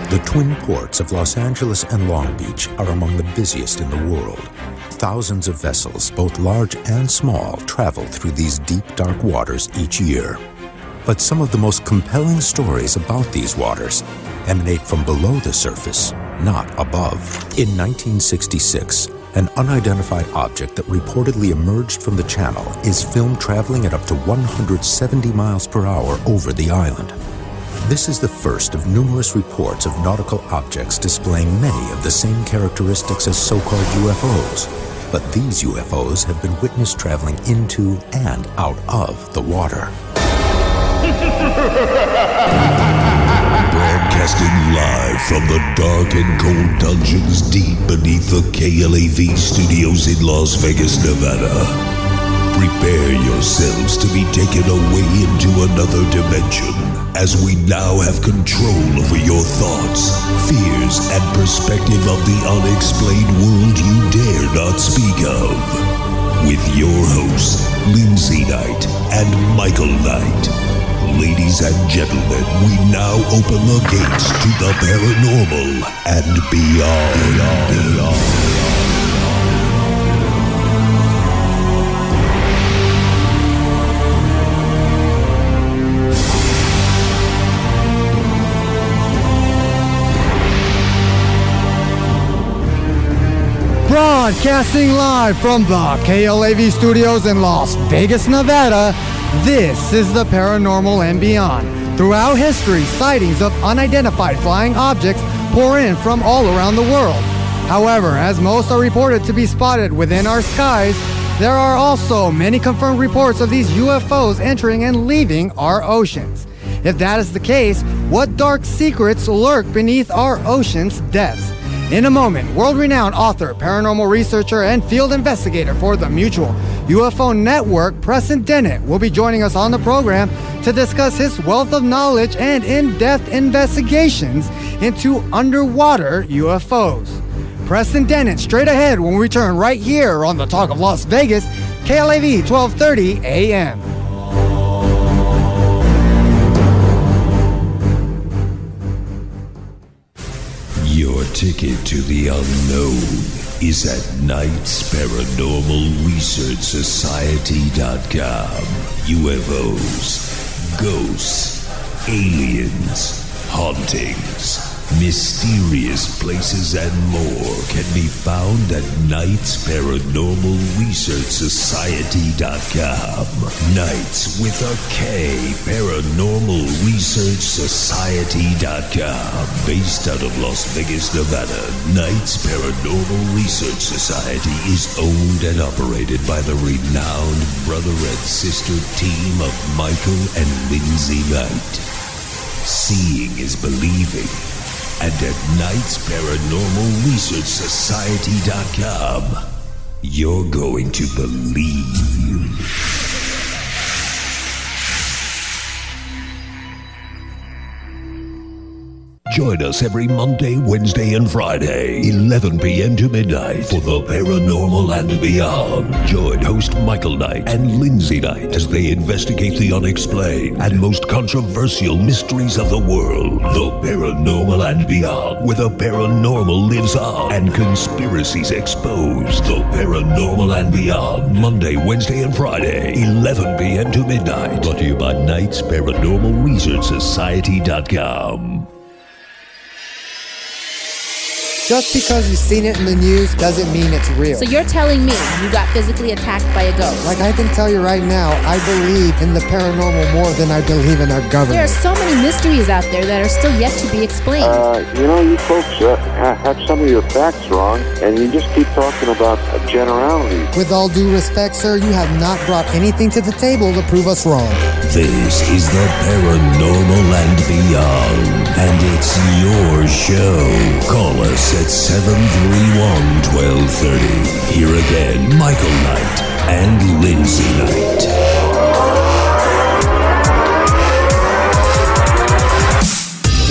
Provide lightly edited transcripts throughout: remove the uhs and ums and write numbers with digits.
The twin ports of Los Angeles and Long Beach are among the busiest in the world. Thousands of vessels, both large and small, travel through these deep, dark waters each year. But some of the most compelling stories about these waters emanate from below the surface, not above. In 1966, an unidentified object that reportedly emerged from the channel is filmed traveling at up to 170 miles per hour over the island. This is the first of numerous reports of nautical objects displaying many of the same characteristics as so-called UFOs. But these UFOs have been witnessed traveling into and out of the water. Broadcasting live from the dark and cold dungeons deep beneath the KLAV studios in Las Vegas, Nevada. Prepare yourselves to be taken away into another dimension, as we now have control over your thoughts, fears, and perspective of the unexplained world you dare not speak of. With your hosts, Lindsay Knight and Michael Knight. Ladies and gentlemen, we now open the gates to the paranormal and beyond. Broadcasting live from the KLAV studios in Las Vegas, Nevada, this is the Paranormal and Beyond. Throughout history, sightings of unidentified flying objects pour in from all around the world. However, as most are reported to be spotted within our skies, there are also many confirmed reports of these UFOs entering and leaving our oceans. If that is the case, what dark secrets lurk beneath our ocean's depths? In a moment, world-renowned author, paranormal researcher, and field investigator for the Mutual UFO Network, Preston Dennett, will be joining us on the program to discuss his wealth of knowledge and in-depth investigations into underwater UFOs. Preston Dennett, straight ahead when we return right here on the Talk of Las Vegas, KLAV 1230 AM. Your ticket to the unknown is at knightsparanormalresearchsociety.com. UFOs, ghosts, aliens, hauntings, mysterious places, and more can be found at knightsparanormalresearchsociety.com. Knights with a K, paranormalresearchsociety.com. Based out of Las Vegas, Nevada, Knights Paranormal Research Society is owned and operated by the renowned brother and sister team of Michael and Lindsay Knight. Seeing is believing. And at knightsparanormalresearchsociety.com, you're going to believe. Join us every Monday, Wednesday, and Friday, 11 p.m. to midnight for the Paranormal and Beyond. Join host Michael Knight and Lindsay Knight as they investigate the unexplained and most controversial mysteries of the world. The Paranormal and Beyond, where the paranormal lives on and conspiracies exposed. The Paranormal and Beyond, Monday, Wednesday, and Friday, 11 p.m. to midnight. Brought to you by Knights Paranormal Research Society.com. Just because you've seen it in the news doesn't mean it's real. So you're telling me you got physically attacked by a ghost? Like I can tell you right now, I believe in the paranormal more than I believe in our government. There are so many mysteries out there that are still yet to be explained. You folks have some of your facts wrong, and you just keep talking about generalities. With all due respect, sir, you have not brought anything to the table to prove us wrong. This is the Paranormal and Beyond, and it's your show. Call us at 731-1230. Here again, Michael Knight and Lindsay Knight.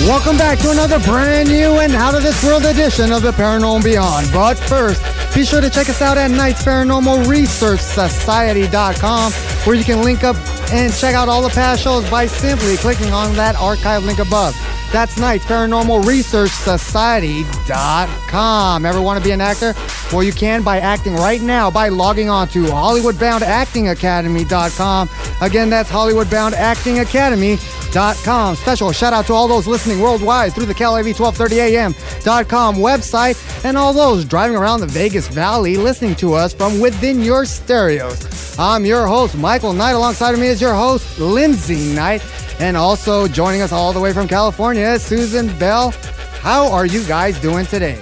Welcome back to another brand new and out-of-this-world edition of the Paranormal and Beyond. But first, be sure to check us out at knightsparanormalresearchsociety.com, where you can link up and check out all the past shows by simply clicking on that archive link above. That's Knights Paranormal Research Society.com. Ever want to be an actor? Well, you can by acting right now by logging on to HollywoodBoundActingAcademy.com. Again, that's HollywoodBoundActingAcademy.com. Special shout out to all those listening worldwide through the KLAV1230am.com website and all those driving around the Vegas Valley listening to us from within your stereos. I'm your host, Michael Knight. Alongside of me is your host, Lindsay Knight. And also joining us all the way from California is Susan Bell. How are you guys doing today?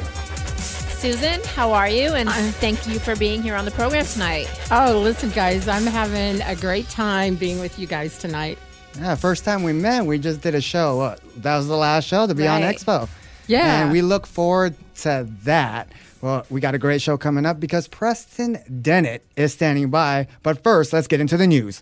Susan, how are you? And thank you for being here on the program tonight. Oh, listen, guys, I'm having a great time being with you guys tonight. Yeah, first time we met, we just did a show. That was the last show to be on Expo. Yeah. And we look forward to that. Well, we got a great show coming up because Preston Dennett is standing by. But first, let's get into the news.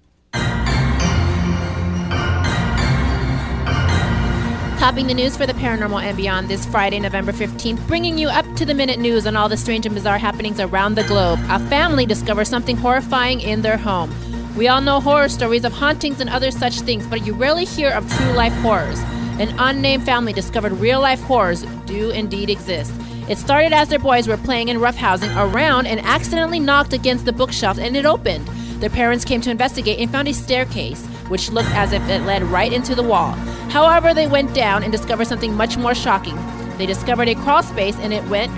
Topping the news for the paranormal and beyond this Friday, November 15th, bringing you up-to-the-minute news on all the strange and bizarre happenings around the globe. A family discovers something horrifying in their home. We all know horror stories of hauntings and other such things, but you rarely hear of true-life horrors. An unnamed family discovered real-life horrors do indeed exist. It started as their boys were playing and roughhousing around and accidentally knocked against the bookshelf and it opened. Their parents came to investigate and found a staircase, which looked as if it led right into the wall. However, they went down and discovered something much more shocking. They discovered a crawl space and it went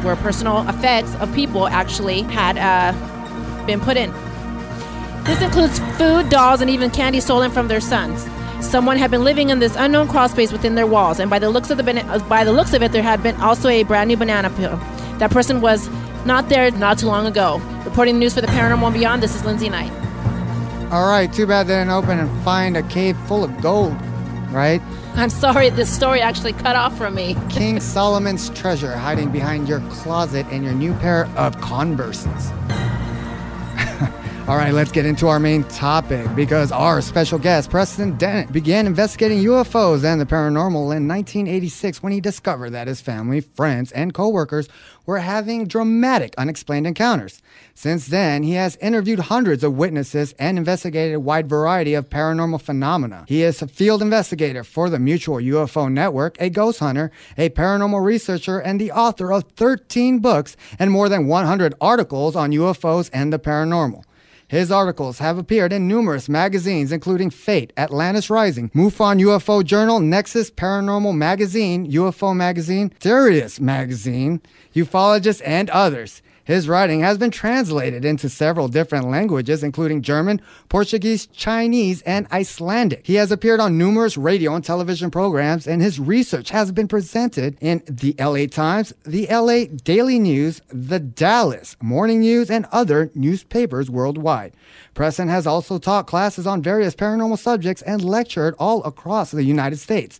where personal effects of people actually had been put in. This includes food, dolls, and even candy stolen from their sons. Someone had been living in this unknown crawl space within their walls, and by the looks of it, there had been also a brand new banana peel. That person was not there not too long ago. Reporting the news for the Paranormal and Beyond, this is Lindsay Knight. All right, too bad they didn't open and find a cave full of gold, right? I'm sorry, this story actually cut off from me. King Solomon's treasure hiding behind your closet and your new pair of Converses. All right, let's get into our main topic because our special guest, Preston Dennett, began investigating UFOs and the paranormal in 1986 when he discovered that his family, friends, and coworkers were having dramatic unexplained encounters. Since then, he has interviewed hundreds of witnesses and investigated a wide variety of paranormal phenomena. He is a field investigator for the Mutual UFO Network, a ghost hunter, a paranormal researcher, and the author of 13 books and more than 100 articles on UFOs and the paranormal. His articles have appeared in numerous magazines, including Fate, Atlantis Rising, MUFON UFO Journal, Nexus, Paranormal Magazine, UFO Magazine, Sirius Magazine, Ufologist, and others. His writing has been translated into several different languages, including German, Portuguese, Chinese, and Icelandic. He has appeared on numerous radio and television programs, and his research has been presented in the L.A. Times, the L.A.Daily News, the Dallas Morning News, and other newspapers worldwide. Preston has also taught classes on various paranormal subjects and lectured all across the United States.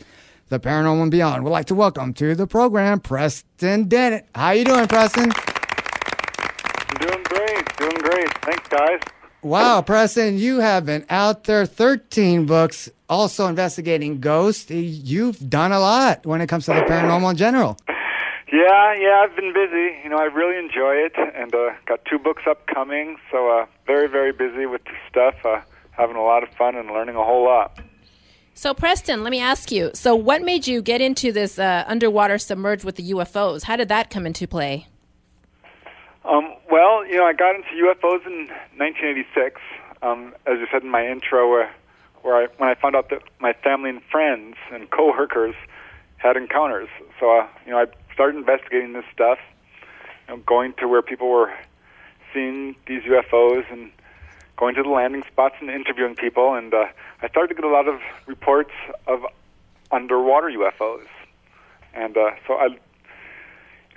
The Paranormal and Beyond would like to welcome to the program Preston Dennett. How you doing, Preston? Doing great. Thanks, guys. Wow, Preston, you have been out there, 13 books, also investigating ghosts. You've done a lot when it comes to the paranormal in general. Yeah, I've been busy. I really enjoy it, and got 2 books upcoming, so very, very busy with this stuff, having a lot of fun and learning a whole lot. So, Preston, let me ask you, so what made you get into this underwater submerged with the UFOs? How did that come into play? Well, I got into UFOs in 1986, as you said in my intro, when I found out that my family and friends and coworkers had encounters. So, I started investigating this stuff, going to where people were seeing these UFOs and going to the landing spots and interviewing people, and I started to get a lot of reports of underwater UFOs. And so I,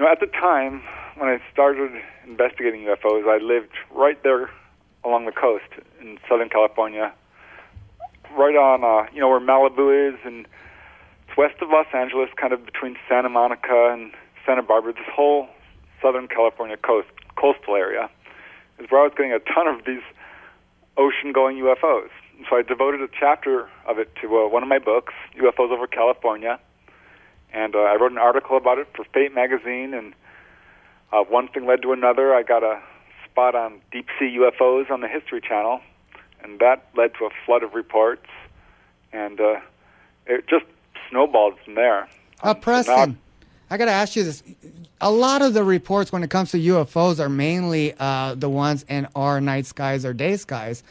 at the time when I started investigating UFOs, I lived right there along the coast in Southern California, right on, where Malibu is, and it's west of Los Angeles, kind of between Santa Monica and Santa Barbara. This whole Southern California coastal area is where I was getting a ton of these ocean-going UFOs. And so I devoted a chapter of it to one of my books, UFOs over California, and I wrote an article about it for Fate magazine, and one thing led to another. I got a spot on deep-sea UFOs on the History Channel, and that led to a flood of reports, and it just snowballed from there. Preston, I got to ask you this. A lot of the reports when it comes to UFOs are mainly the ones in our night skies or day skies.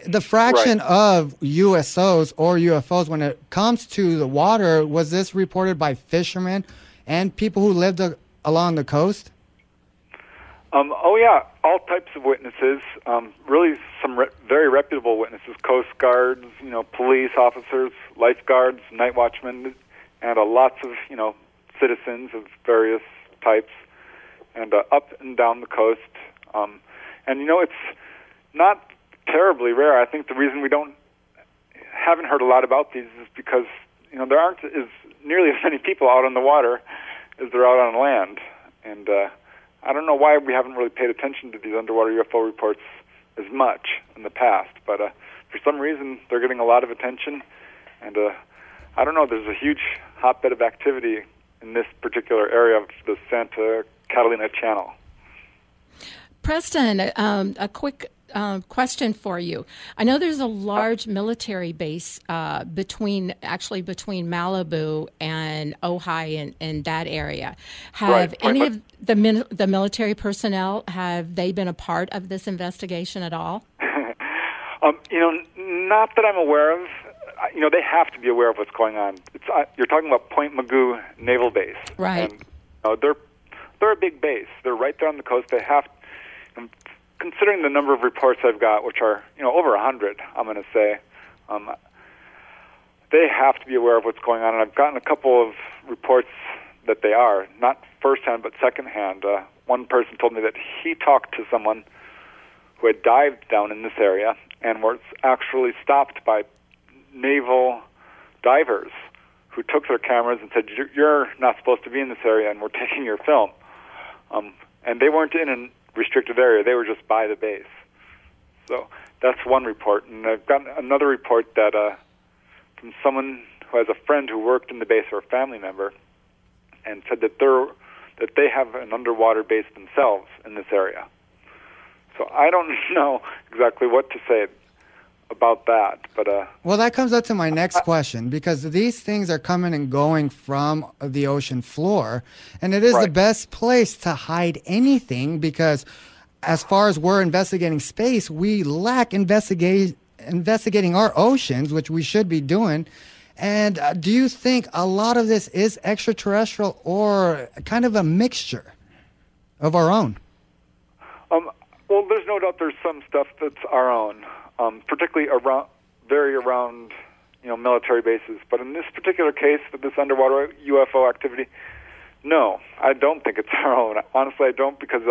The fraction of USOs or UFOs when it comes to the water, was this reported by fishermen and people who lived along the coast? Oh, yeah, all types of witnesses, really some very reputable witnesses, Coast Guards, police officers, lifeguards, night watchmen, and lots of, citizens of various types, and up and down the coast. And, it's not terribly rare. I think the reason we haven't heard a lot about these is because, there aren't nearly as many people out on the water as there are out on land. And I don't know why we haven't really paid attention to these underwater UFO reports as much in the past, but for some reason they're getting a lot of attention. And I don't know, there's a huge hotbed of activity in this particular area of the Santa Catalina Channel. Preston, a quick question for you. I know there's a large military base between Malibu and Ojai and that area. Have any of the military personnel, have they been a part of this investigation at all? Not that I'm aware of. They have to be aware of what's going on. You're talking about Point Mugu Naval Base, right? And they're a big base. They're right there on the coast. They have. Considering the number of reports I've got, which are over 100, I'm going to say, they have to be aware of what's going on. And I've gotten a couple of reports that they are, not firsthand but secondhand. One person told me that he talked to someone who had dived down in this area and was actually stopped by naval divers who took their cameras and said, "You're not supposed to be in this area, and we're taking your film." And they weren't in an restricted area. They were just by the base. So that's one report. And I've gotten another report that from someone who has a friend who worked in the base or a family member and said that they have an underwater base themselves in this area. So I don't know exactly what to say about that. But well, that comes up to my next question, because these things are coming and going from the ocean floor, and it is the best place to hide anything, because as far as we're investigating space, we lack investigating our oceans, which we should be doing. And do you think a lot of this is extraterrestrial or kind of a mixture of our own? Well, there's no doubt there's some stuff that's our own. Particularly around military bases. But in this particular case, with this underwater UFO activity, no, I don't think it's our own. Honestly, I don't, because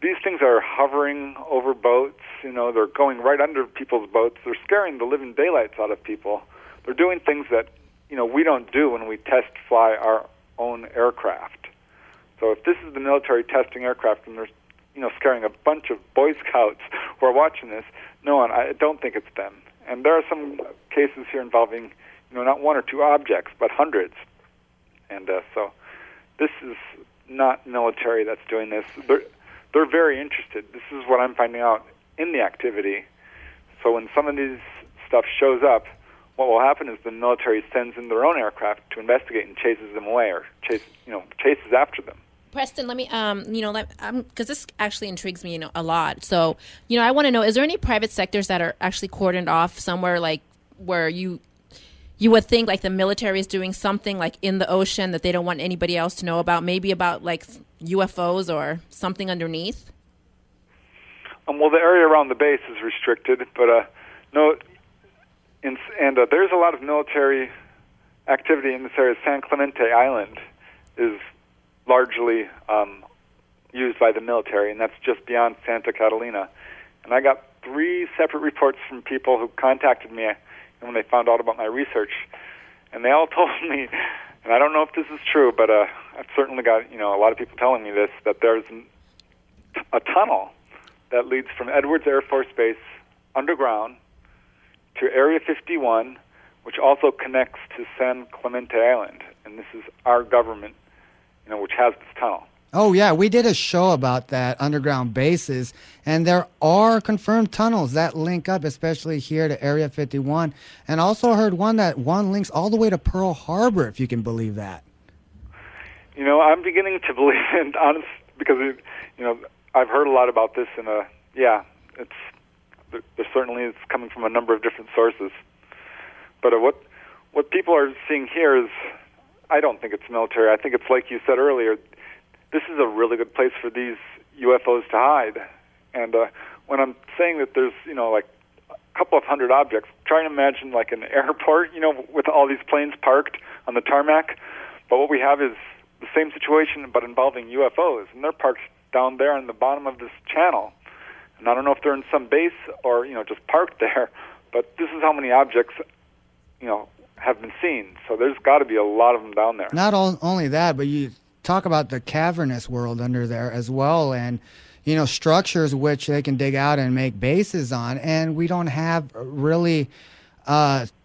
these things are hovering over boats. They're going right under people's boats. They're scaring the living daylights out of people. They're doing things that we don't do when we test fly our own aircraft. So if this is the military testing aircraft and they're scaring a bunch of Boy Scouts who are watching this, no, I don't think it's them. And there are some cases here involving, not one or two objects, but hundreds. And so this is not military that's doing this. They're very interested. This is what I'm finding out in the activity. So when some of these stuff shows up, what will happen is the military sends in their own aircraft to investigate and chases them away, or chases after them. Preston, let me, because this actually intrigues me, a lot. So, I want to know, is there any private sectors that are actually cordoned off somewhere, like where you would think like the military is doing something like in the ocean that they don't want anybody else to know about, maybe about like UFOs or something underneath? Well, the area around the base is restricted, but no, and there's a lot of military activity in this area. San Clemente Island is largely used by the military, and that's just beyond Santa Catalina. And I got 3 separate reports from people who contacted me when they found out about my research, and they all told me, and I don't know if this is true, but I've certainly got a lot of people telling me this, that there's a tunnel that leads from Edwards Air Force Base underground to Area 51, which also connects to San Clemente Island, and this is our government, which has this tunnel. Oh, yeah, we did a show about that, underground bases, and there are confirmed tunnels that link up, especially here to Area 51, and also heard one links all the way to Pearl Harbor, if you can believe that. You know, I'm beginning to believe it, honest, because, I've heard a lot about this, and, there certainly is coming from a number of different sources. But what people are seeing here is, I don't think it's military. I think it's like you said earlier, this is a really good place for these UFOs to hide. And when I'm saying that there's, like a couple of hundred objects, try and imagine like an airport, with all these planes parked on the tarmac. But what we have is the same situation, but involving UFOs. And they're parked down there on the bottom of this channel. And I don't know if they're in some base or, just parked there. But this is how many objects, have been seen. So there's got to be a lot of them down there. Not only that, but you talk about the cavernous world under there as well, and structures which they can dig out and make bases on, and we don't have really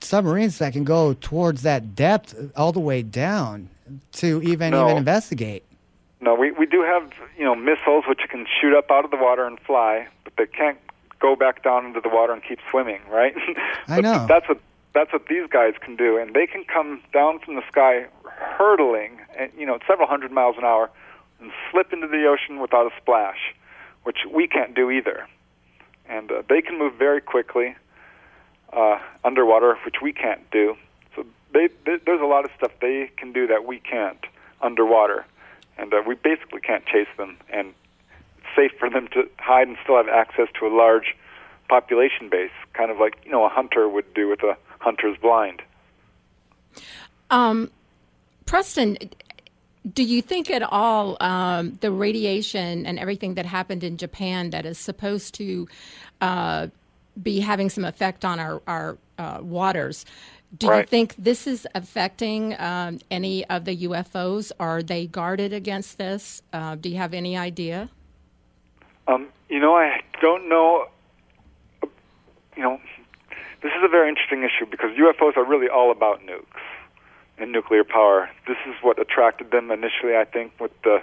submarines that can go towards that depth all the way down to even investigate. No, we do have missiles which can shoot up out of the water and fly, but they can't go back down into the water and keep swimming, right? I know. That's what these guys can do, and they can come down from the sky hurtling at, several hundred miles an hour and slip into the ocean without a splash, which we can't do either. And they can move very quickly underwater, which we can't do. So there's a lot of stuff they can do that we can't underwater, and we basically can't chase them, and it's safe for them to hide and still have access to a large population base, kind of like a hunter would do with a hunter's blind. Preston, do you think at all the radiation and everything that happened in Japan that is supposed to be having some effect on our waters, do you think this is affecting any of the UFOs? Are they guarded against this? Do you have any idea? I don't know. This is a very interesting issue because UFOs are really all about nukes and nuclear power. This is what attracted them initially, I think, with the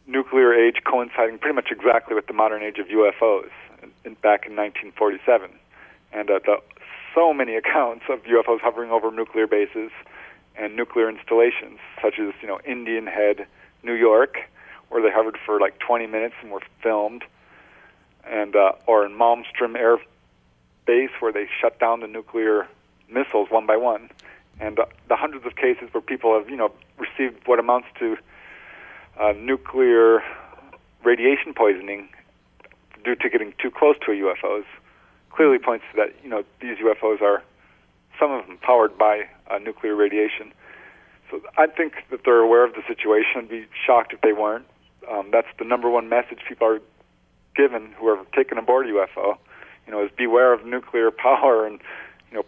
nuclear age coinciding pretty much exactly with the modern age of UFOs back in 1947. And so many accounts of UFOs hovering over nuclear bases and nuclear installations, such as, Indian Head, New York, where they hovered for like 20 minutes and were filmed, and or in Malmstrom Air Base, where they shut down the nuclear missiles one by one, and the hundreds of cases where people have, received what amounts to nuclear radiation poisoning due to getting too close to a UFOs, clearly points to that, these UFOs are, some of them, powered by nuclear radiation. So I think that they're aware of the situation. I'd be shocked if they weren't. That's the number one message people are given who are taken aboard a UFO, is beware of nuclear power and,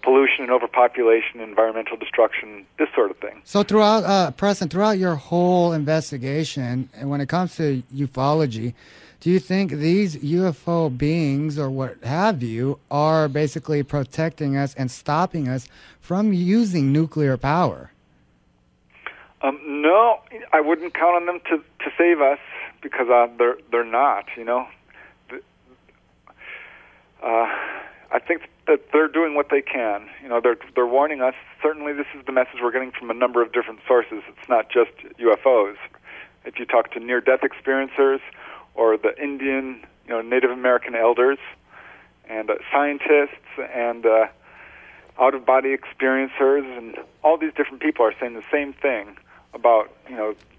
pollution and overpopulation, environmental destruction, this sort of thing. So throughout, Preston, throughout your whole investigation, and when it comes to ufology, do you think these UFO beings or what have you are basically protecting us and stopping us from using nuclear power? No, I wouldn't count on them to save us because they're not, I think that they're doing what they can. They're warning us. Certainly, this is the message we're getting from a number of different sources. It's not just UFOs. If you talk to near-death experiencers or the Indian, Native American elders and scientists and out-of-body experiencers, and all these different people are saying the same thing about,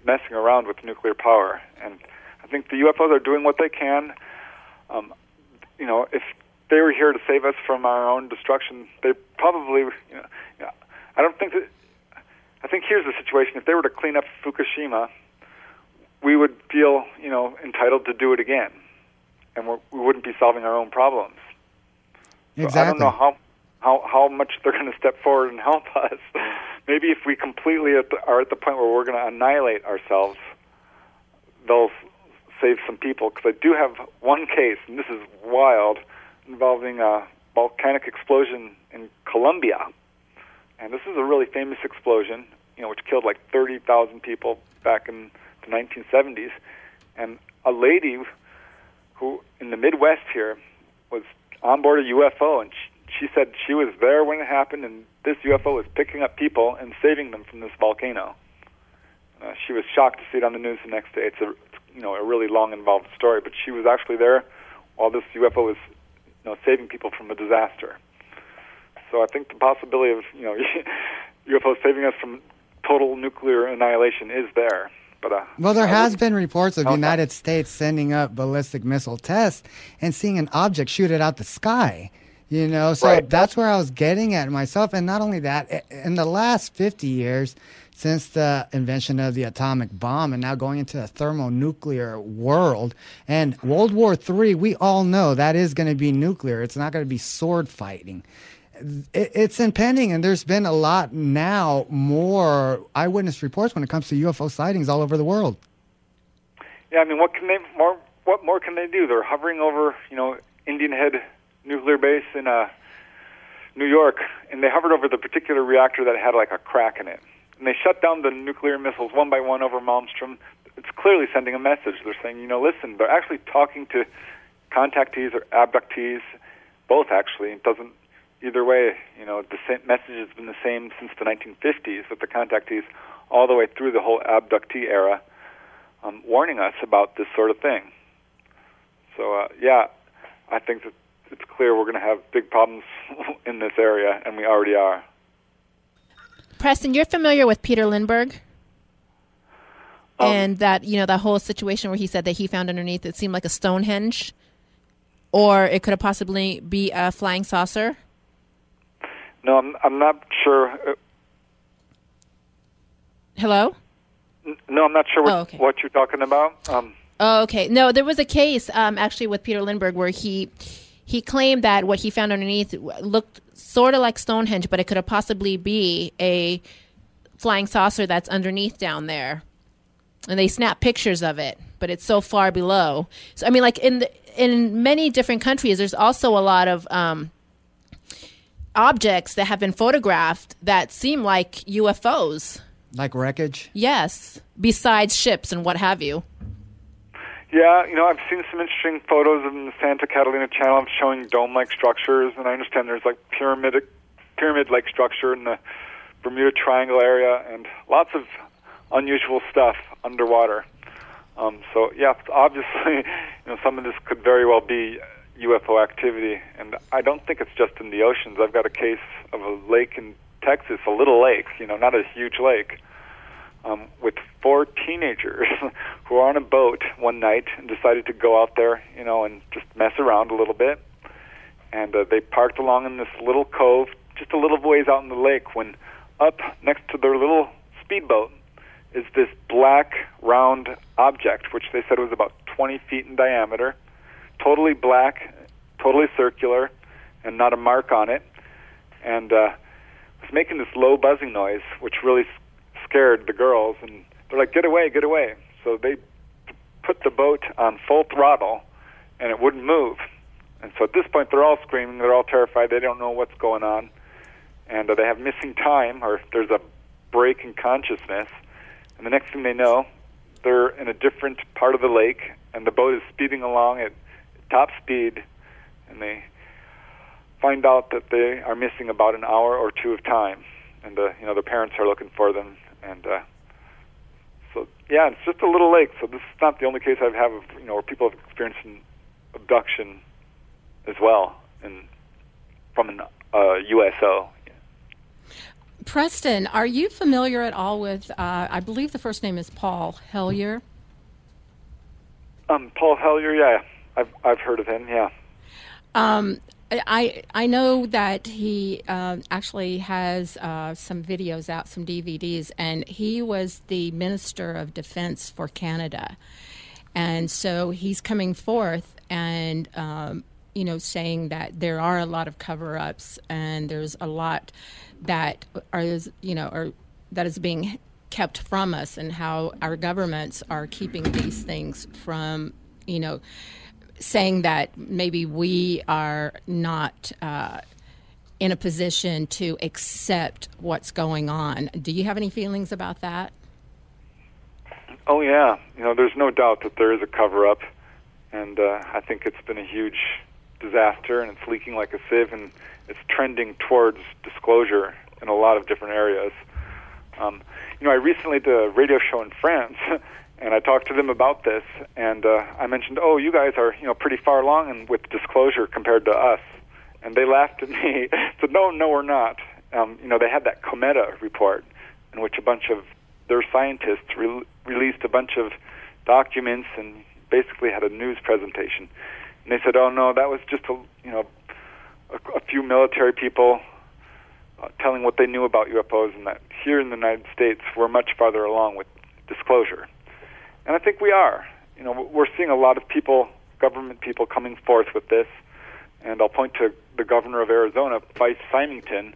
messing around with nuclear power. And I think the UFOs are doing what they can. If they were here to save us from our own destruction, they probably, I don't think that, I think here's the situation. If they were to clean up Fukushima, we would feel, entitled to do it again, and we wouldn't be solving our own problems. Exactly. So I don't know how much they're going to step forward and help us. Maybe if we completely are at the point where we're going to annihilate ourselves, they'll save some people. Because I do have one case, and this is wild, involving a volcanic explosion in Colombia. And this is a really famous explosion, which killed like 30,000 people back in the 1970s. And a lady who, in the Midwest here, was on board a UFO, and she said she was there when it happened, and this UFO was picking up people and saving them from this volcano. She was shocked to see it on the news the next day. It's a really long, involved story, but she was actually there while this UFO was saving people from a disaster. So I think the possibility of UFOs saving us from total nuclear annihilation is there. But well, there has been reports of the United States sending up ballistic missile tests and seeing an object shoot it out the sky. So right. That's where I was getting at myself. And not only that, in the last 50 years, since the invention of the atomic bomb and now going into a thermonuclear world, and World War III, we all know that is going to be nuclear. It's not going to be sword fighting. It's impending, and there's been a lot now more eyewitness reports when it comes to UFO sightings all over the world. Yeah, I mean, what more can they do? They're hovering over, Indian Head nuclear base in New York, and they hovered over the particular reactor that had like a crack in it. And they shut down the nuclear missiles one by one over Malmstrom. It's clearly sending a message. They're saying, listen, they're actually talking to contactees or abductees, both actually. It doesn't, either way, the same message has been the same since the 1950s with the contactees all the way through the whole abductee era, warning us about this sort of thing. So, I think that it's clear we're going to have big problems in this area, and we already are. Preston, you're familiar with Peter Lindbergh? And that, that whole situation where he said that he found underneath it seemed like a Stonehenge, or it could have possibly be a flying saucer? No, I'm not sure. Hello? No, I'm not sure what you're talking about. Okay. No, there was a case actually with Peter Lindbergh where he claimed that what he found underneath looked sort of like Stonehenge, but it could have possibly be a flying saucer that's underneath down there. And they snapped pictures of it, but it's so far below. So I mean, like in many different countries, there's also a lot of objects that have been photographed that seem like UFOs. Like wreckage? Yes, besides ships and what have you. Yeah, I've seen some interesting photos in the Santa Catalina Channel showing dome-like structures, and I understand there's like pyramid-like structure in the Bermuda Triangle area, and lots of unusual stuff underwater. So yeah, obviously, some of this could very well be UFO activity, and I don't think it's just in the oceans. I've got a case of a lake in Texas, a little lake, not a huge lake, with 4 teenagers who were on a boat one night and decided to go out there, and just mess around a little bit. And they parked along in this little cove, just a little ways out in the lake, when up next to their little speedboat is this black, round object, which they said was about 20 feet in diameter, totally black, totally circular, and not a mark on it. And was making this low buzzing noise, which really scared the girls, and they're like, get away, get away. So they put the boat on full throttle, and it wouldn't move. And so at this point, they're all screaming, they're all terrified, they don't know what's going on, and they have missing time, or there's a break in consciousness, and the next thing they know, they're in a different part of the lake, and the boat is speeding along at top speed, and they find out that they are missing about an hour or 2 of time, and the parents are looking for them. And so, yeah, it's just a little lake. So this is not the only case I've had of, where people have experienced an abduction as well, from an USO. Preston, are you familiar at all with? I believe the first name is Paul Hellyer. Paul Hellyer, yeah, I've heard of him. Yeah. I know that he actually has some videos out, some DVDs, and he was the Minister of Defense for Canada. And so he's coming forth and, saying that there are a lot of cover-ups and there's a lot that that is being kept from us, and how our governments are keeping these things from, saying that maybe we are not in a position to accept what's going on. Do you have any feelings about that? Oh, yeah. There's no doubt that there is a cover-up, and I think it's been a huge disaster, and it's leaking like a sieve, and it's trending towards disclosure in a lot of different areas. I recently did a radio show in France, and I talked to them about this, and I mentioned, oh, you guys are, pretty far along with disclosure compared to us. And they laughed at me, said, no, we're not. They had that Cometa report in which a bunch of their scientists released a bunch of documents and basically had a news presentation. And they said, oh, no, that was just a few military people telling what they knew about UFOs, and that here in the United States we're much farther along with disclosure. And I think we are. We're seeing a lot of people, government people, coming forth with this. And I'll point to the governor of Arizona, Vice Symington,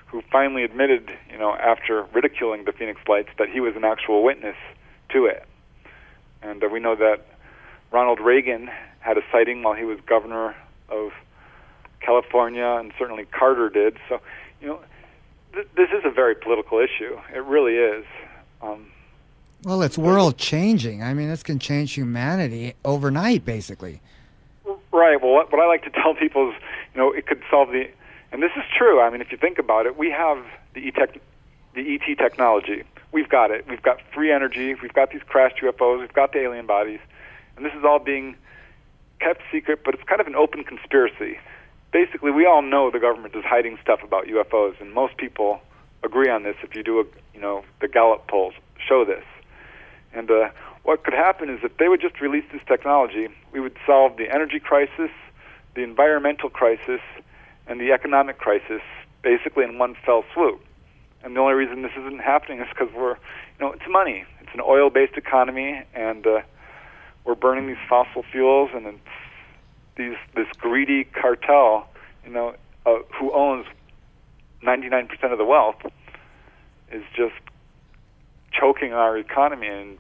who finally admitted, after ridiculing the Phoenix Lights, that he was an actual witness to it. And we know that Ronald Reagan had a sighting while he was governor of California, and certainly Carter did. So, this is a very political issue. It really is. Well, it's world-changing. I mean, this can change humanity overnight, basically. Right. Well, what I like to tell people is, it could solve the... And this is true. I mean, if you think about it, we have the ET technology. We've got it. We've got free energy. We've got these crashed UFOs. We've got the alien bodies. And this is all being kept secret, but it's kind of an open conspiracy. Basically, we all know the government is hiding stuff about UFOs, and most people agree on this. If you do the Gallup polls show this. And what could happen is if they would just release this technology, we would solve the energy crisis, the environmental crisis, and the economic crisis basically in one fell swoop. And the only reason this isn't happening is because it's money. It's an oil-based economy, and we're burning these fossil fuels, and it's this greedy cartel, who owns 99% of the wealth, is just choking our economy, and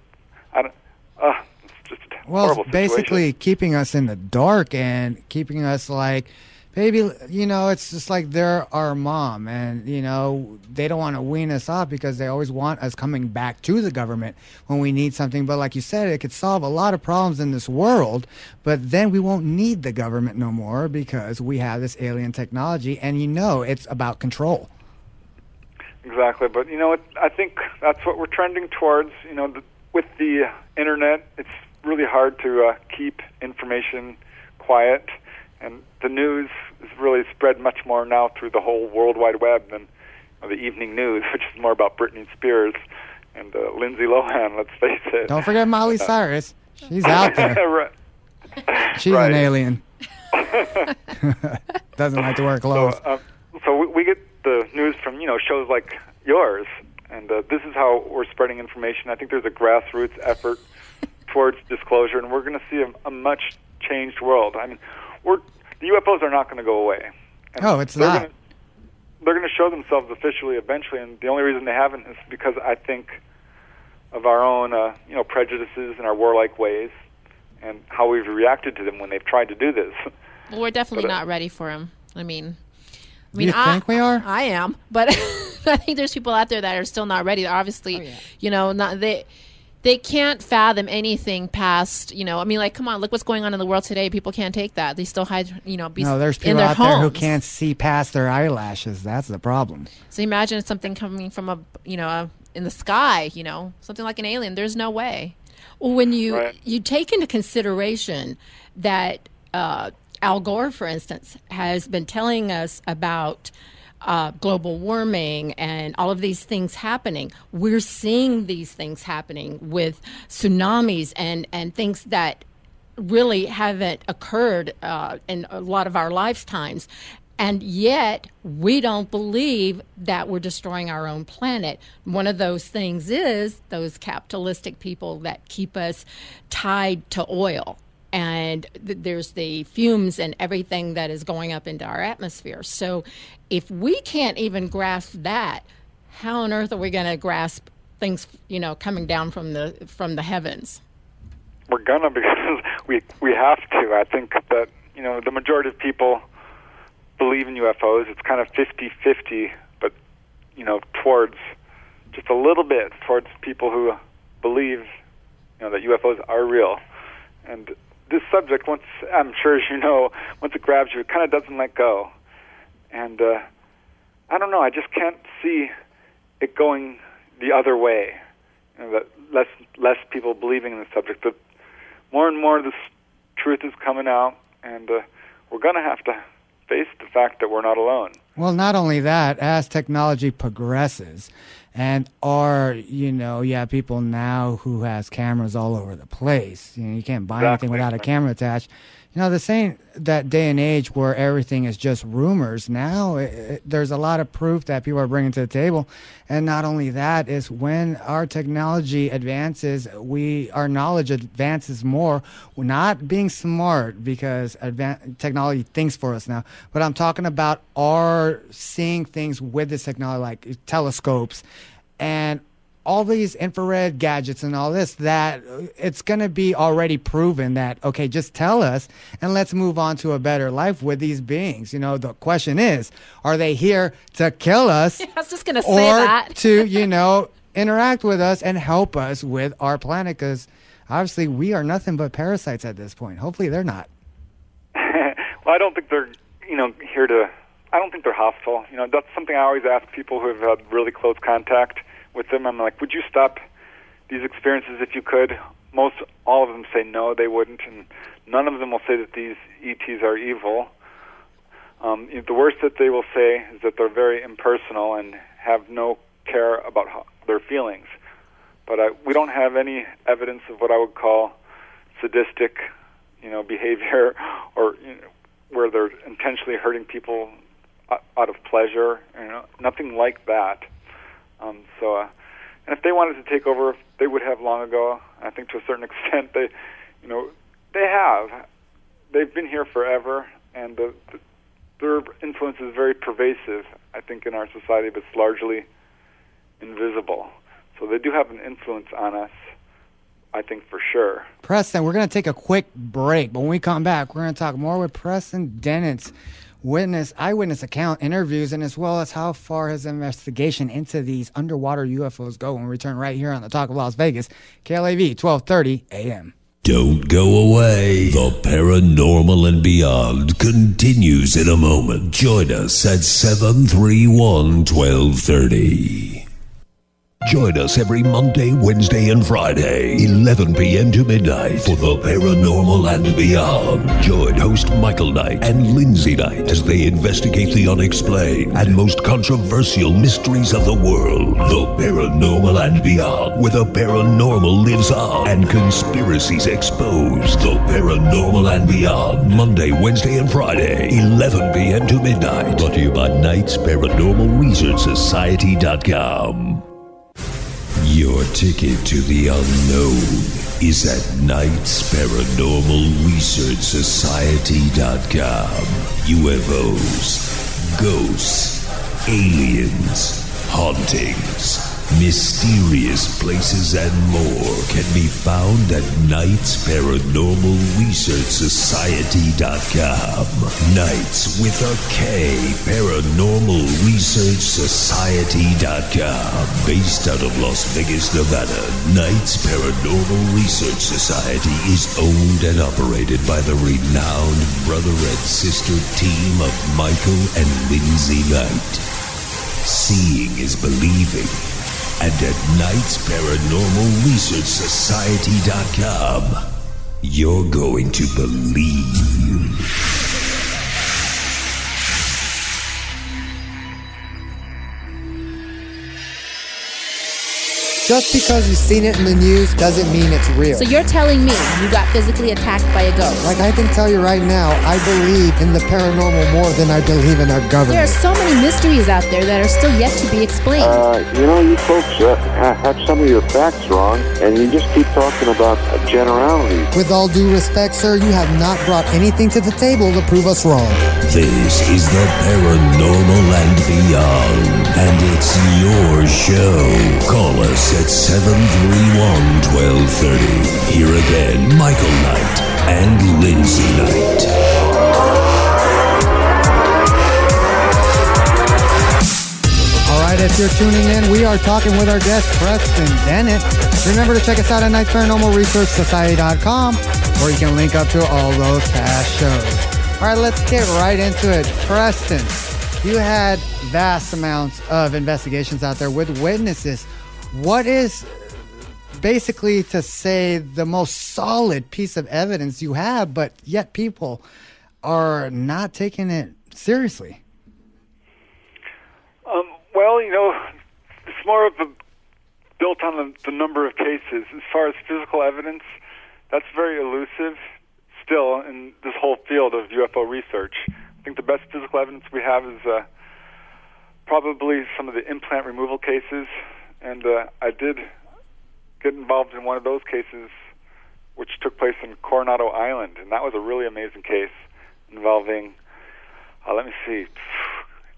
it's just a horrible situation. Basically keeping us in the dark and keeping us like, baby, it's just like they're our mom, and, they don't want to wean us off because they always want us coming back to the government when we need something. But like you said, it could solve a lot of problems in this world, but then we won't need the government no more because we have this alien technology, and it's about control. Exactly, but I think that's what we're trending towards. With the internet, it's really hard to keep information quiet, and the news is really spread much more now through the whole World Wide Web than the evening news, which is more about Britney Spears and Lindsay Lohan. Let's face it. Don't forget Miley Cyrus. She's out there. Right. She's an alien. Doesn't like to wear clothes. So we get the news from shows like yours, and this is how we're spreading information. I think there's a grassroots effort towards disclosure, and we're going to see a much changed world. I mean, the UFOs are not going to go away. And it's not. They're going to show themselves officially eventually, and the only reason they haven't is because I think of our own prejudices and our warlike ways, and how we've reacted to them when they've tried to do this. Well, we're definitely not ready for them. I mean, you think we are? I am, but I think there's people out there that are still not ready. Obviously, they can't fathom anything past, come on, look what's going on in the world today. People can't take that. They still hide, No, there's people in their out homes. there who can't see past their eyelashes. That's the problem. So imagine something coming from in the sky, something like an alien. There's no way. Well, when you take into consideration that Al Gore, for instance, has been telling us about global warming and all of these things happening. We're seeing these things happening with tsunamis and things that really haven't occurred in a lot of our lifetimes. And yet we don't believe that we're destroying our own planet. One of those things is those capitalistic people that keep us tied to oil. And there's the fumes and everything that is going up into our atmosphere. So if we can't even grasp that, how on earth are we going to grasp things, coming down from the heavens? We're gonna, because we have to. I think that the majority of people believe in UFOs. It's kind of 50-50, but towards just a little bit towards people who believe that UFOs are real. And this subject, once, I'm sure as you know, once it grabs you, it kind of doesn't let go. And I don't know, I just can't see it going the other way. That less people believing in the subject. But more and more this truth is coming out, and we're going to have to face the fact that we're not alone. Well, not only that, as technology progresses, and people now who has cameras all over the place. You can't buy anything without a camera attached. This ain't that day and age where everything is just rumors. Now there's a lot of proof that people are bringing to the table. And not only that, is when our technology advances, our knowledge advances more. We're not being smart because technology thinks for us now. But I'm talking about our seeing things with this technology, like telescopes and all these infrared gadgets and all this, that it's going to be already proven that, okay, just tell us and let's move on to a better life with these beings. The question is, are they here to kill us? I was just going to say that. Or to, interact with us and help us with our planet? Because obviously we are nothing but parasites at this point. Hopefully they're not. Well, I don't think they're, here to, I don't think they're hostile. That's something I always ask people who have had really close contact with them. I'm like, would you stop these experiences if you could? All of them say no, they wouldn't, and none of them will say that these ETs are evil. The worst that they will say is that they're very impersonal and have no care about their feelings. But we don't have any evidence of what I would call sadistic, behavior, or where they're intentionally hurting people out of pleasure. Nothing like that. And if they wanted to take over, they would have long ago. I think to a certain extent, they have. They've been here forever, and their influence is very pervasive, I think, in our society, but it's largely invisible. So they do have an influence on us, I think, for sure. Preston, we're going to take a quick break, but when we come back, we're going to talk more with Preston Dennett's eyewitness account interviews, and as well as how far his investigation into these underwater UFOs go when we return right here on the Talk of Las Vegas, KLAV 1230 AM. Don't go away. The Paranormal and Beyond continues in a moment. Join us at 731-1230. Join us every Monday, Wednesday, and Friday, 11 p.m. to midnight, for the Paranormal and Beyond. Join host Michael Knight and Lindsay Knight as they investigate the unexplained and most controversial mysteries of the world. The Paranormal and Beyond, where the paranormal lives on and conspiracies exposed. The Paranormal and Beyond, Monday, Wednesday, and Friday, 11 p.m. to midnight. Brought to you by Knight's Paranormal Research Society.com. Your ticket to the unknown is at Knight's Paranormal Research Society.com. UFOs, ghosts, aliens, hauntings, mysterious places, and more can be found at Knight's Paranormal Research Society.com. Knights with a K, Paranormal Research Society.com. Based out of Las Vegas, Nevada, Knights Paranormal Research Society is owned and operated by the renowned brother and sister team of Michael and Lindsay Knight. Seeing is believing. And at Knight's Paranormal Research Society.com, you're going to believe. Just because you've seen it in the news doesn't mean it's real. So you're telling me you got physically attacked by a ghost? Like, I can tell you right now, I believe in the paranormal more than I believe in our government. There are so many mysteries out there that are still yet to be explained. You folks have some of your facts wrong, and you just keep talking about generalities. With all due respect, sir, you have not brought anything to the table to prove us wrong. This is the Paranormal and Beyond, and it's your show. Call us at 731-1230. Here again, Michael Knight and Lindsay Knight. All right, if you're tuning in, we are talking with our guest, Preston Dennett. Remember to check us out at nightsparanormalresearchsociety.com, where you can link up to all those past shows. All right, let's get right into it. Preston, you had vast amounts of investigations out there with witnesses. What is basically, to say, the most solid piece of evidence you have, but yet people are not taking it seriously? Well, it's more of built on the number of cases. As far as physical evidence, that's very elusive still in this whole field of UFO research. I think the best physical evidence we have is probably some of the implant removal cases, and I did get involved in one of those cases, which took place in Coronado Island, and that was a really amazing case involving,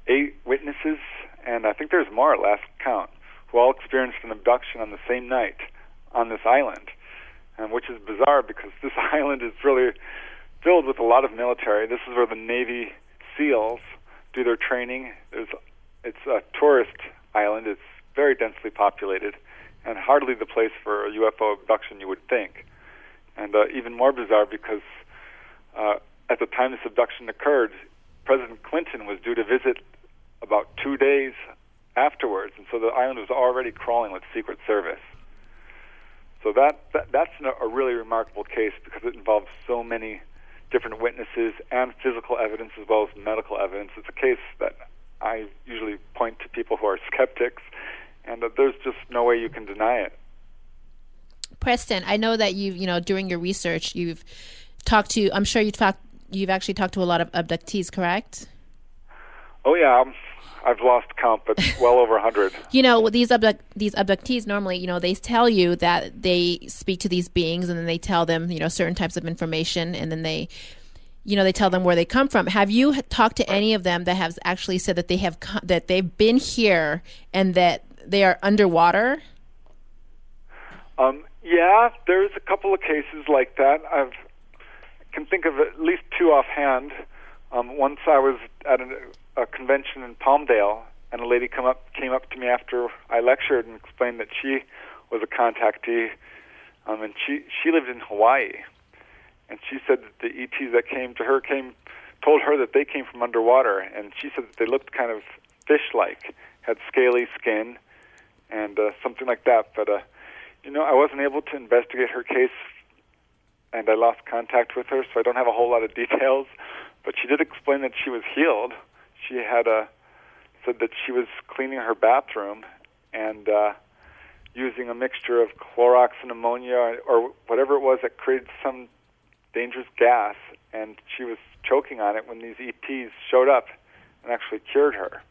8 witnesses, and I think there's more at last count, who all experienced an abduction on the same night on this island, which is bizarre because this island is really filled with a lot of military. This is where the Navy SEALs do their training. It's a tourist island. It's very densely populated, and hardly the place for a UFO abduction you would think. And even more bizarre because at the time this abduction occurred, President Clinton was due to visit about 2 days afterwards, and so the island was already crawling with Secret Service. So that's a really remarkable case because it involves so many different witnesses and physical evidence as well as medical evidence. It's a case that I usually point to people who are skeptics, and there's just no way you can deny it. Preston, I know that during your research, you've actually talked to a lot of abductees, correct? Oh yeah, I've lost count, but well over 100. These abductees normally, they tell you that they speak to these beings, and then they tell them, certain types of information, and then they tell them where they come from. Have you talked to any of them that have actually said that that they've been here and that they are underwater? Yeah, there's a couple of cases like that. I can think of at least 2 offhand. Once I was at a convention in Palmdale, and a lady came up to me after I lectured and explained that she was a contactee, and she lived in Hawaii, and she said that the ETs that came to her told her that they came from underwater, and she said that they looked kind of fish-like, had scaly skin, and something like that. But I wasn't able to investigate her case, and I lost contact with her, so I don't have a whole lot of details. But she did explain that she was healed. She had said that she was cleaning her bathroom and using a mixture of Clorox and ammonia or whatever it was that created some dangerous gas, and she was choking on it when these ETs showed up and actually cured her,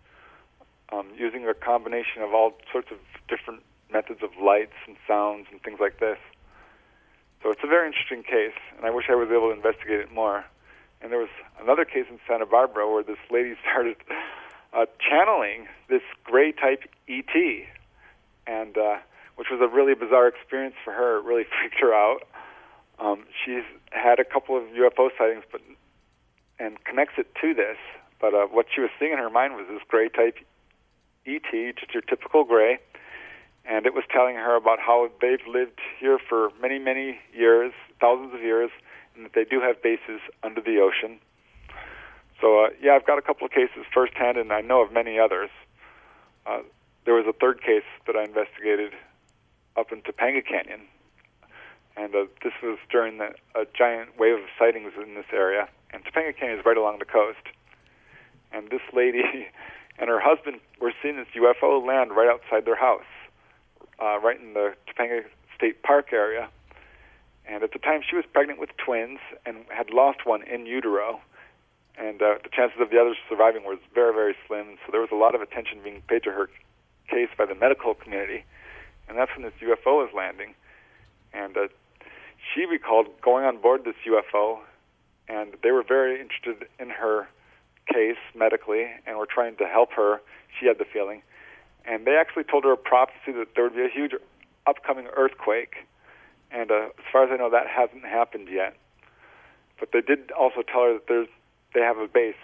using a combination of all sorts of different methods of lights and sounds and things like this. So it's a very interesting case, and I wish I was able to investigate it more. And there was another case in Santa Barbara where this lady started channeling this gray-type ET, and which was a really bizarre experience for her. It really freaked her out. She's had a couple of UFO sightings and connects it to this, but what she was seeing in her mind was this gray-type ET, just your typical gray, and it was telling her about how they've lived here for many, many years, thousands of years, and that they do have bases under the ocean. So, I've got a couple of cases firsthand, and I know of many others. There was a third case that I investigated up in Topanga Canyon, and this was during a giant wave of sightings in this area. And Topanga Canyon is right along the coast. And this lady and her husband were seeing this UFO land right outside their house, right in the Topanga State Park area. And at the time, she was pregnant with twins and had lost one in utero. And the chances of the others surviving was very, very slim. So there was a lot of attention being paid to her case by the medical community. And that's when this UFO was landing. And she recalled going on board this UFO, and they were very interested in her case medically and were trying to help her. She had the feeling. And they actually told her a prophecy that there would be a huge upcoming earthquake. And as far as I know, that hasn't happened yet. But they did also tell her that they have a base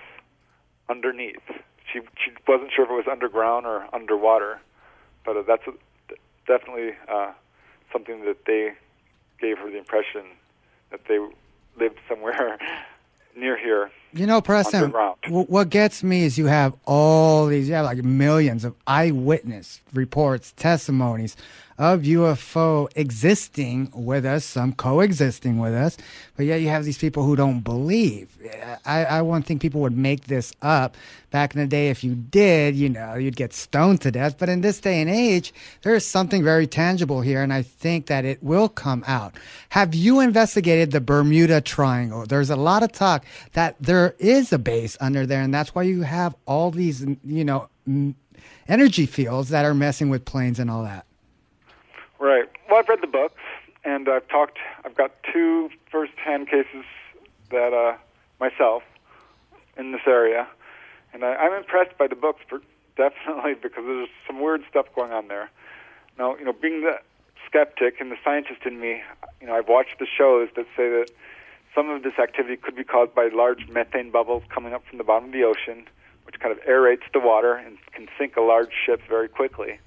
underneath. she wasn't sure if it was underground or underwater, but that's definitely something that they gave her the impression that they lived somewhere near here. You know, Preston, what gets me is you have like millions of eyewitness reports, testimonies of UFO existing with us, some coexisting with us, but yet you have these people who don't believe. I wouldn't think people would make this up. Back in the day, if you did, you'd get stoned to death. But in this day and age, there is something very tangible here, and I think that it will come out. Have you investigated the Bermuda Triangle? There's a lot of talk that there is a base under there, and that's why you have all these, energy fields that are messing with planes and all that. Right. Well, I've read the books, and I've got 2 first-hand cases that myself in this area, and I'm impressed by the books, definitely, because there's some weird stuff going on there. Now, being the skeptic and the scientist in me, I've watched the shows that say that some of this activity could be caused by large methane bubbles coming up from the bottom of the ocean, which kind of aerates the water and can sink a large ship very quickly.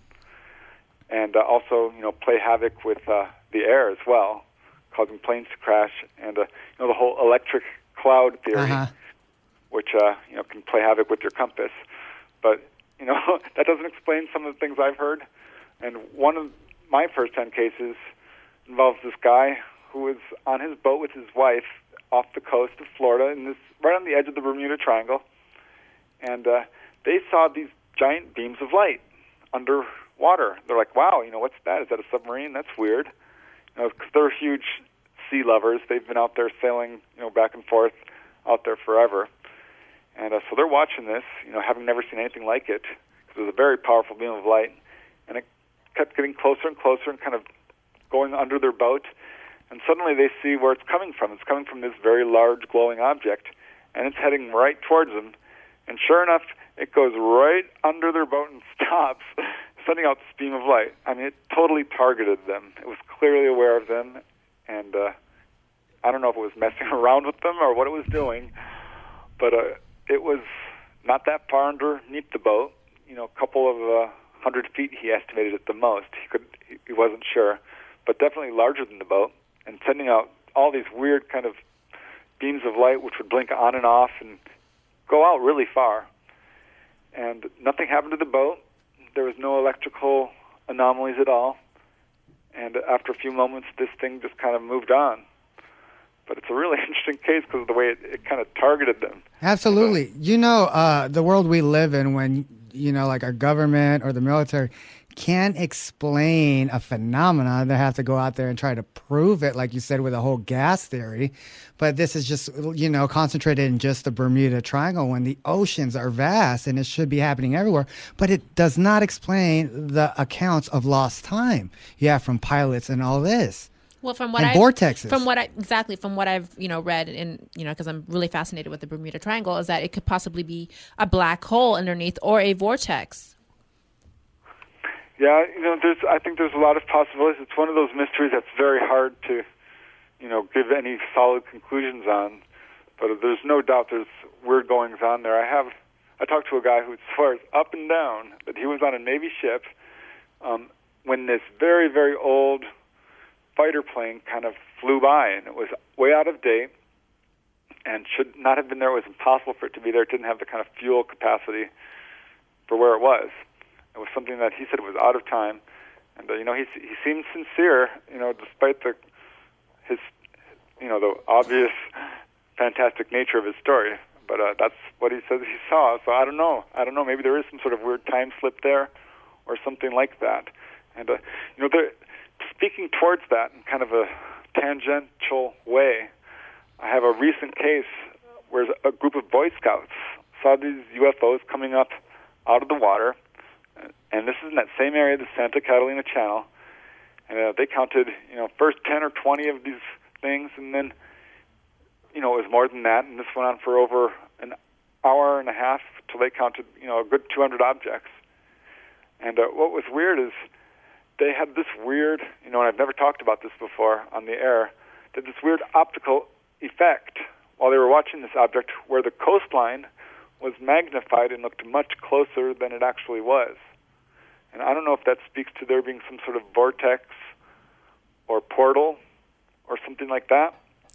And also, play havoc with the air as well, causing planes to crash. And, the whole electric cloud theory, which, can play havoc with your compass. But, that doesn't explain some of the things I've heard. And one of my first-hand cases involves this guy who was on his boat with his wife off the coast of Florida, right on the edge of the Bermuda Triangle. And they saw these giant beams of light underwater. They're like, wow, what's that? Is that a submarine? That's weird. Because they're huge sea lovers. They've been out there sailing, back and forth out there forever. And so they're watching this, having never seen anything like it, because it was a very powerful beam of light. And it kept getting closer and closer and kind of going under their boat. And suddenly they see where it's coming from. It's coming from this very large glowing object, and it's heading right towards them. And sure enough, it goes right under their boat and stops, sending out this beam of light. I mean, it totally targeted them. It was clearly aware of them, and I don't know if it was messing around with them or what it was doing, but it was not that far underneath the boat. A couple of 100 feet, he estimated at the most. He wasn't sure, but definitely larger than the boat, and sending out all these weird kind of beams of light which would blink on and off and go out really far. And nothing happened to the boat. There was no electrical anomalies at all. And after a few moments, this thing just kind of moved on. But it's a really interesting case because of the way it kind of targeted them. Absolutely. The world we live in, when, like our government or the military can't explain a phenomenon, they have to go out there and try to prove it, like you said, with the whole gas theory. But this is just, concentrated in just the Bermuda Triangle when the oceans are vast and it should be happening everywhere. But it does not explain the accounts of lost time. Yeah, from pilots and all this. Well, from what Vortexes. From what I've read, and because I'm really fascinated with the Bermuda Triangle, is that it could possibly be a black hole underneath or a vortex. Yeah, I think there's a lot of possibilities. It's one of those mysteries that's very hard to, give any solid conclusions on. But there's no doubt there's weird goings on there. I talked to a guy who swears up and down that he was on a Navy ship when this very, very old fighter plane kind of flew by, and it was way out of date and should not have been there. It was impossible for it to be there. It didn't have the kind of fuel capacity for where it was. It was something that he said was out of time, and he seemed sincere, despite the obvious fantastic nature of his story. But that's what he says he saw. So I don't know. Maybe there is some sort of weird time slip there, or something like that. And speaking towards that in kind of a tangential way, I have a recent case where a group of Boy Scouts saw these UFOs coming up out of the water. And this is in that same area, the Santa Catalina Channel. And they counted, first 10 or 20 of these things, and then, it was more than that. And this went on for over an hour and a half till they counted, a good 200 objects. And what was weird is they had this weird, and I've never talked about this before on the air, they had this weird optical effect while they were watching this object where the coastline was magnified and looked much closer than it actually was. And I don't know if that speaks to there being some sort of vortex or portal or something like that.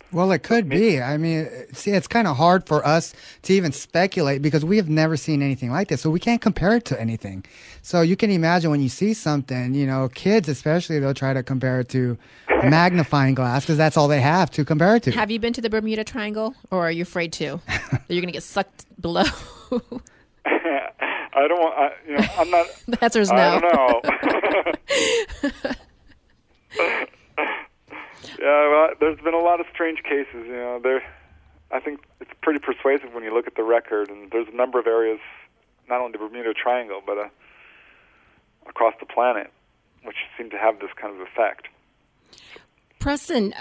Well, it could be. I mean, see, it's kind of hard for us to even speculate because we have never seen anything like this, so we can't compare it to anything. So you can imagine when you see something, you know, kids especially, they'll try to compare it to a magnifying glass because that's all they have to compare it to. Have you been to the Bermuda Triangle, or are you afraid to? That you're going to get sucked below? I don't want, I'm not. The answer is no. I don't know. Yeah, well, there's been a lot of strange cases. You know, I think it's pretty persuasive when you look at the record, and there's a number of areas, not only the Bermuda Triangle, but across the planet, which seem to have this kind of effect. Preston,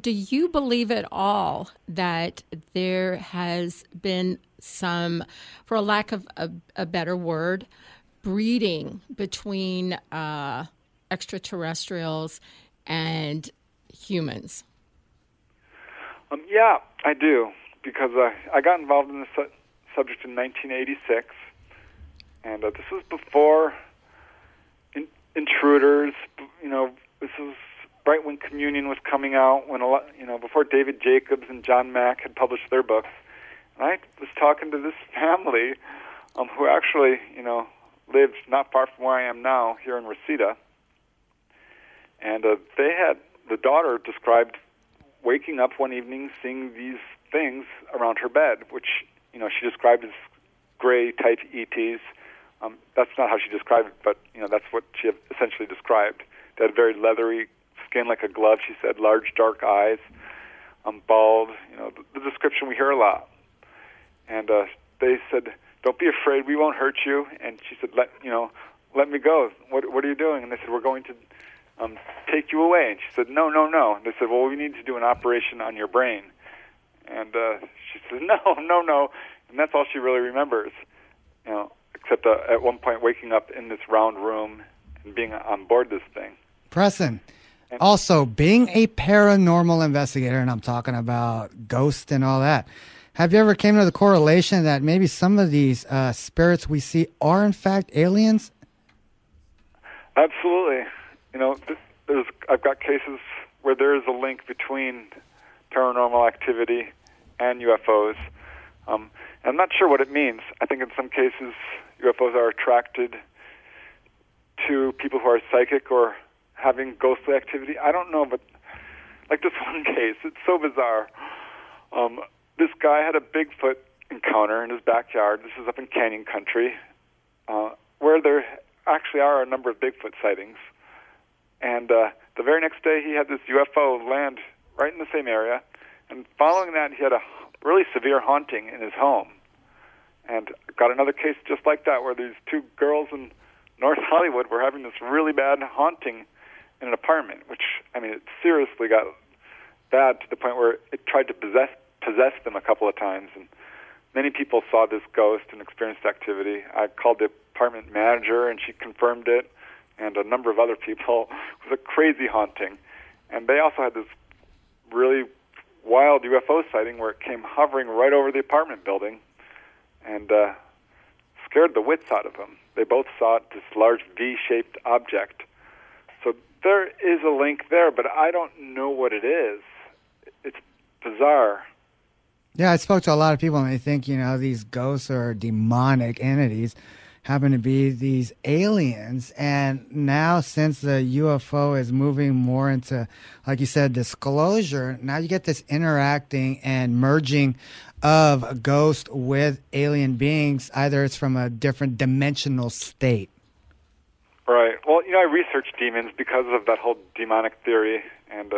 do you believe at all that there has been some, for a lack of a better word, breeding between extraterrestrials and humans? Yeah, I do, because I got involved in this subject in 1986, and this was before intruders. You know, this was right when Communion was coming out, when before David Jacobs and John Mack had published their books. And I was talking to this family who actually, lived not far from where I am now, here in Reseda, and they had. The daughter described waking up one evening seeing these things around her bed, which, she described as gray type ETs. That's not how she described it, but, that's what she essentially described. They had very leathery skin like a glove, she said, large dark eyes, bald, the description we hear a lot. And they said, "Don't be afraid, we won't hurt you." And she said, let me go. What are you doing? And they said, "We're going to take you away." And she said, no. And they said, "Well, we need to do an operation on your brain." And she said, no. And that's all she really remembers, except at one point waking up in this round room and being on board this thing. Preston, also being a paranormal investigator, and I'm talking about ghosts and all that, have you ever came to the correlation that maybe some of these spirits we see are in fact aliens? Absolutely. I've got cases where there is a link between paranormal activity and UFOs. And I'm not sure what it means. I think in some cases UFOs are attracted to people who are psychic or having ghostly activity. I don't know, but like this one case, it's so bizarre. This guy had a Bigfoot encounter in his backyard. This is up in Canyon Country, where there actually are a number of Bigfoot sightings. And the very next day, he had this UFO land right in the same area. And following that, he had a really severe haunting in his home. And got another case just like that, where these two girls in North Hollywood were having this really bad haunting in an apartment, which, it seriously got bad to the point where it tried to possess them a couple of times. And many people saw this ghost and experienced activity. I called the apartment manager, and she confirmed it, and a number of other people. It was a crazy haunting. And they also had this really wild UFO sighting where it came hovering right over the apartment building and scared the wits out of them. They both saw this large V-shaped object. So there is a link there, but I don't know what it is. It's bizarre. Yeah, I spoke to a lot of people, and they think, these ghosts are demonic entities, happen to be these aliens. And now, since the UFO is moving more into, like you said, disclosure, now you get this interacting and merging of a ghost with alien beings. Either it's from a different dimensional state. Right. Well, I research demons because of that whole demonic theory, and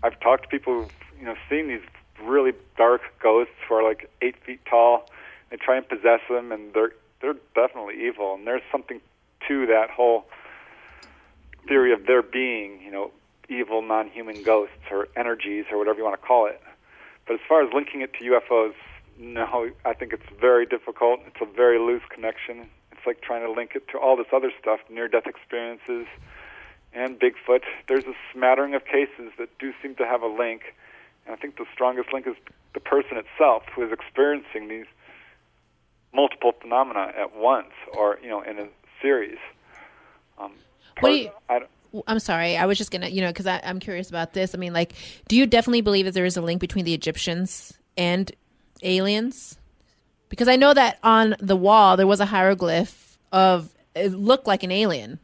I've talked to people who've, seen these really dark ghosts who are like 8 feet tall. They try and possess them, and they're definitely evil. And there's something to that whole theory of there being, evil non-human ghosts or energies or whatever you want to call it. But as far as linking it to UFOs, no, I think it's very difficult. It's a very loose connection. It's like trying to link it to all this other stuff, near-death experiences and Bigfoot. There's a smattering of cases that do seem to have a link. And I think the strongest link is the person itself who is experiencing these multiple phenomena at once, or in a series. I'm sorry. I was just gonna, because I'm curious about this. I mean, like, do you definitely believe that there is a link between the Egyptians and aliens? Because I know that on the wall there was a hieroglyph of it looked like an alien.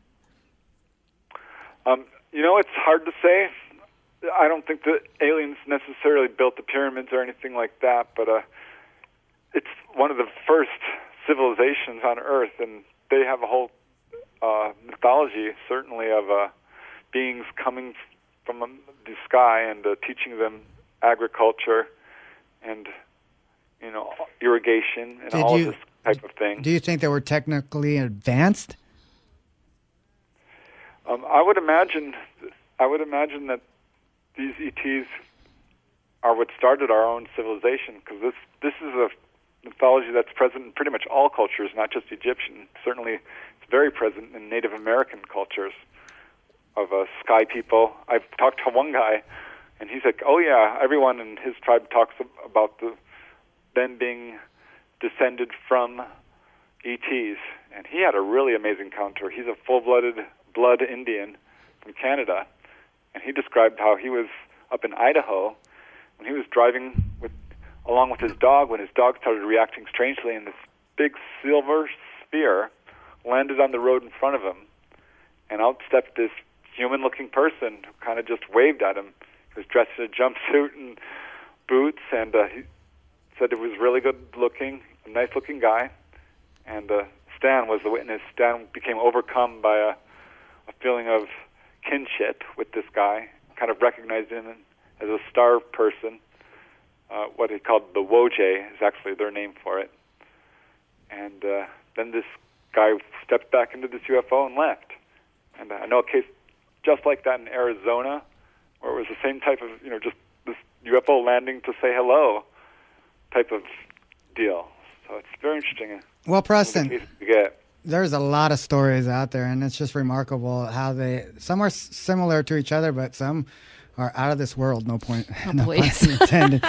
It's hard to say. I don't think the aliens necessarily built the pyramids or anything like that, but it's one of the first civilizations on Earth, and they have a whole mythology, certainly, of beings coming from the sky and teaching them agriculture and irrigation and all of this type of thing. Do you think they were technically advanced? I would imagine that these ETs are what started our own civilization, because this is a mythology that's present in pretty much all cultures, not just Egyptian. Certainly, it's very present in Native American cultures of sky people. I've talked to one guy, and he's like, "Oh yeah, everyone in his tribe talks about them being descended from ETs," and he had a really amazing encounter. He's a full-blooded blood Indian from Canada, and he described how he was up in Idaho when he was driving along with his dog, when his dog started reacting strangely, and this big silver sphere landed on the road in front of him, and out stepped this human-looking person who kind of just waved at him. He was dressed in a jumpsuit and boots, and he said it was really good-looking, a nice-looking guy, and Stan was the witness. Stan became overcome by a feeling of kinship with this guy, kind of recognized him as a star person. What he called the Woj is actually their name for it. And then this guy stepped back into this UFO and left. And I know a case just like that in Arizona, where it was the same type of, just this UFO landing to say hello type of deal. So it's very interesting. Well, Preston, there's a lot of stories out there, and it's just remarkable how some are similar to each other, but some are out of this world. No pun intended.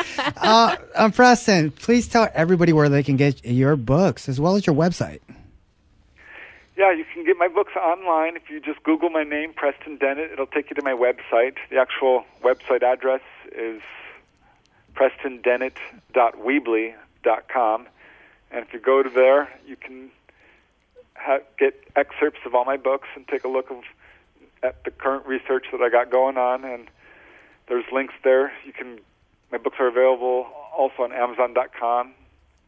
Preston, please tell everybody where they can get your books as well as your website. Yeah, you can get my books online. If you just Google my name, Preston Dennett, it'll take you to my website. The actual website address is prestondennett.weebly.com. And if you go to there, you can get excerpts of all my books and take a look at the current research that I got going on. And there's links there. My books are available also on Amazon.com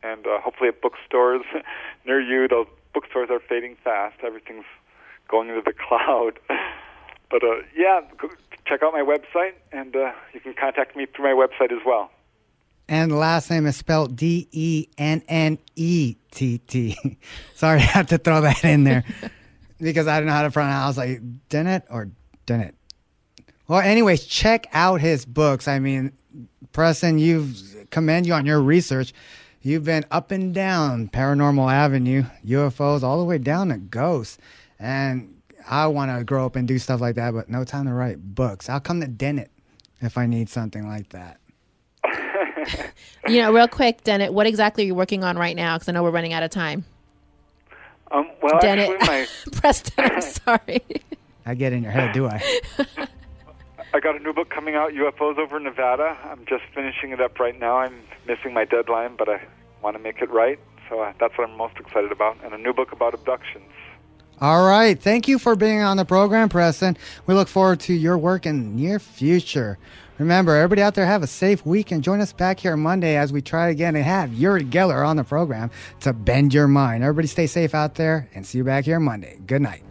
and hopefully at bookstores near you. Those bookstores are fading fast. Everything's going into the cloud. But check out my website, and you can contact me through my website as well. And the last name is spelled Dennett. Sorry, I had to throw that in there because I don't know how to pronounce it. I was like, Dennett or Dennett? Well, anyways, check out his books. I mean, Preston, commend you on your research. You've been up and down Paranormal Avenue, UFOs, all the way down to ghosts. And I want to grow up and do stuff like that, but no time to write books. I'll come to Dennett if I need something like that. Real quick, Dennett, what exactly are you working on right now? Because I know we're running out of time. Well, Dennett. actually, Preston, I'm sorry. I get in your head, do I? I got a new book coming out, UFOs over Nevada. I'm just finishing it up right now. I'm missing my deadline, but I want to make it right. So that's what I'm most excited about. And a new book about abductions. All right. Thank you for being on the program, Preston. We look forward to your work in the near future. Remember, everybody out there, have a safe week and join us back here Monday as we try again and have Uri Geller on the program to bend your mind. Everybody stay safe out there and see you back here Monday. Good night.